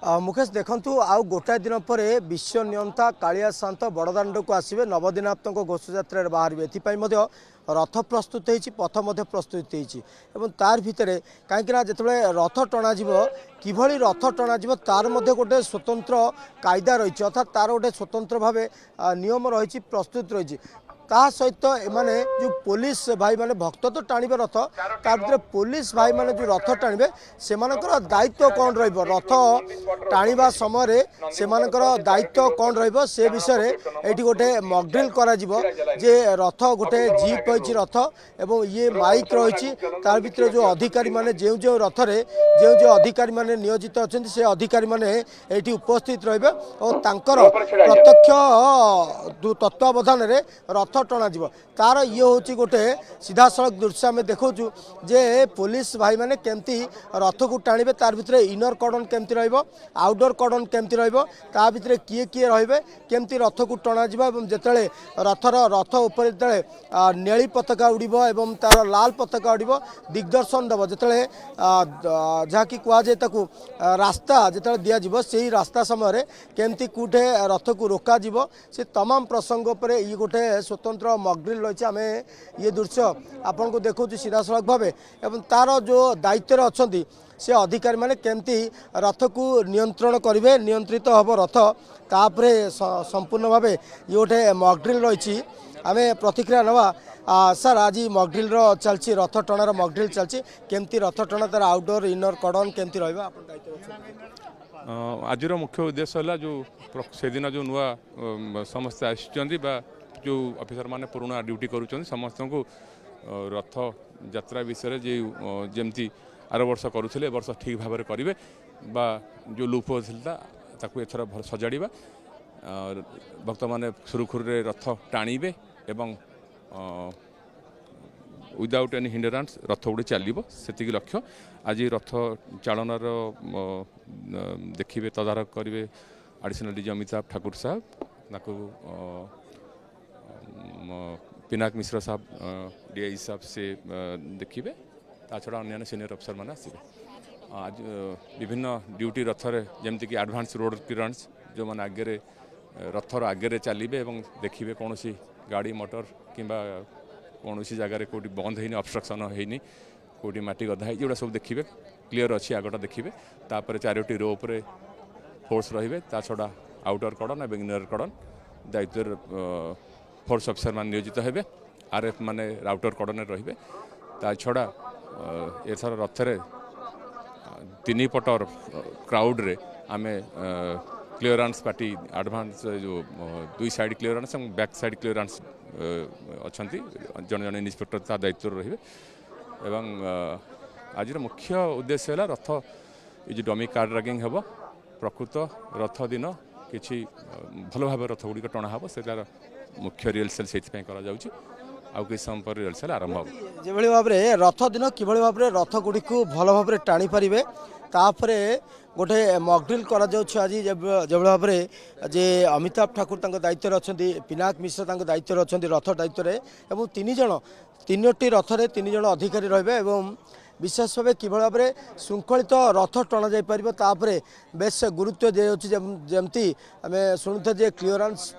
मुकेश देखु आउ गोटाए दिन पर विश्व नियंता कालिया सान्त बड़दाण्ड को आसवे नवदिनात्मक घोषयात्रा बाहर ए रथ प्रस्तुत होती पथ प्रस्तुत होती तार भितर कहीं जिते रथ टणा किभली रथ टणा तार गोटे स्वतंत्र कायदा रही अर्थात तार गोटे स्वतंत्र भाव नियम रही प्रस्तुत रही ता सहित एमाने जो पुलिस भाई माने भक्त तो टाणिबे रथ तार भीतर पुलिस भाई माने जो रथ टाणिबे सेमानकर दायित्व कौन रहिबो रथ टाणिबा समय सेमानकर दायित्व कौन रहिबो से विषय एठी गोटे मॉकड्रिल करा जिवो जे रथ गोटे जीप होइछि रथ एवं ये माइक रहिछि तार भीतर जो अधिकारी माने जे जे रथ रे जे अधिकारी माने नियोजित अछन्ति से अधिकारी माने एठी उपस्थित रहिबे और तांकर प्रत्यक्ष तत्वावधान रे रथ टणा तार ये हूँ गोटे सीधा सड़क दृश्य आम देखु जे पुलिस भाई मैंने केमती रथ को टाणिबे तार भितर इनर कॉर्डन केमती रहिबो आउटडोर कॉर्डन केमती रहिबो ता भितर किए किए रहिबे केमती रथ को टणा जिवो एवं जेतेले रथ ऊपर जेतेले नेली पताका उड़िबो एवं तार लाल पताका उड़िबो दिग्दर्शन देबो जेतेले जहा कि कुआ जे ताकू रास्ता जेतेले दिया जिवो सेही रास्ता समय रे केमती कुठे रथ को रोका जिवो से तमाम प्रसंग पर ये गोटे स्वतंत्र मॉकड्रिल रही आम ये दृश्य आपन को देखो सीधा सड़क भाव एवं तार जो दायित्व अच्छा से अधिकारी माने केमती रथ को नियंत्रण करेंगे नियंत्रित हम रथ तापर संपूर्ण भाव ये गोटे मॉकड्रिल रही आम प्रतिक्रिया नवा सर आज मॉकड्रिल चलती रथ टणार मॉकड्रिल चलती केमती रथ टणा तार आउटडोर इनर कॉर्डन केमती आज मुख्य उद्देश्य है जो से दिन जो नुआ समस्ते आसी जो ऑफिसर माने पुराना ड्यूटी करुँच समस्त को रथ यात्रा विषय जमती आर वर्ष करुले वर्ष ठीक भाव में करेंगे बा जो लूप होता एथर सजाड़ा भक्त मैंने सुरुखुर रथ टाणीबे एवं विदाउट एनी हिंडरान्स रथ गुड़ी चलो से लक्ष्य आज रथ चालनार देखिए तदारख करेंगे एडिशनल डीजी अमिताभ ठाकुर साहब पिनाक मिश्र साहब डीआई साहब से देखिए छड़ा अन्य सीनियर अफसर मैंने आसवे आज विभिन्न ड्यूटी रथरे जमती कि एडवांस रोड क्लियरेंस जो मैंने आगे रथर आगे चलिए और देखिए कौन सी गाड़ी मोटर कि कौन सी जगार कौटी बंद होनी ऑब्स्ट्रक्शन होनी कौटी माटी गदा है जोड़ा सब देखिए क्लीयर अच्छी आगटा देखिए तापर चारोटी रो पर फोर्स रे छड़ा आउटर कॉर्डन और इनर कॉर्डन दायित्व फोर्स अफिसर मान नियोजित हेबे आरएफ माने राउटर कॉर्डन रे ता छड़ा एथर रथरे तीन पटर क्राउड रे आमे क्लियरेंस पार्टी एडवांस जो दुई साइड क्लियरेंस और बैक साइड क्लियरेंस अच्छी जन जन इन्स्पेक्टर ता दायित्व रे एवं आज मुख्य उद्देश्य है रथ ये जो डमी कार ड्रैगिंग हेबो प्रकृत रथ दिन किसी भल भाव रथ गुड़िक टणा हे से मुख्य रिहर्सल से आउ किस समय पर रिहर्सल आरंभ हो जो भाव में रथ दिन कि भाव में रथ गुड़ी को भल भाव में टाणी पारे तापर गोटे मॉकड्रिल करा आज जो भाव में जे अमिताभ ठाकुर दायित्व अच्छा पिनाक मिश्र दायित्व अच्छा रथ दायित्व तीनोटी रथरे तीन जन अधिकारी रे विशेष भाव कि भाव में श्रृंखलित रथ टणा जापर बेस गुरुत्व दिखाई जमती आम शुणुते जे क्लियरेंस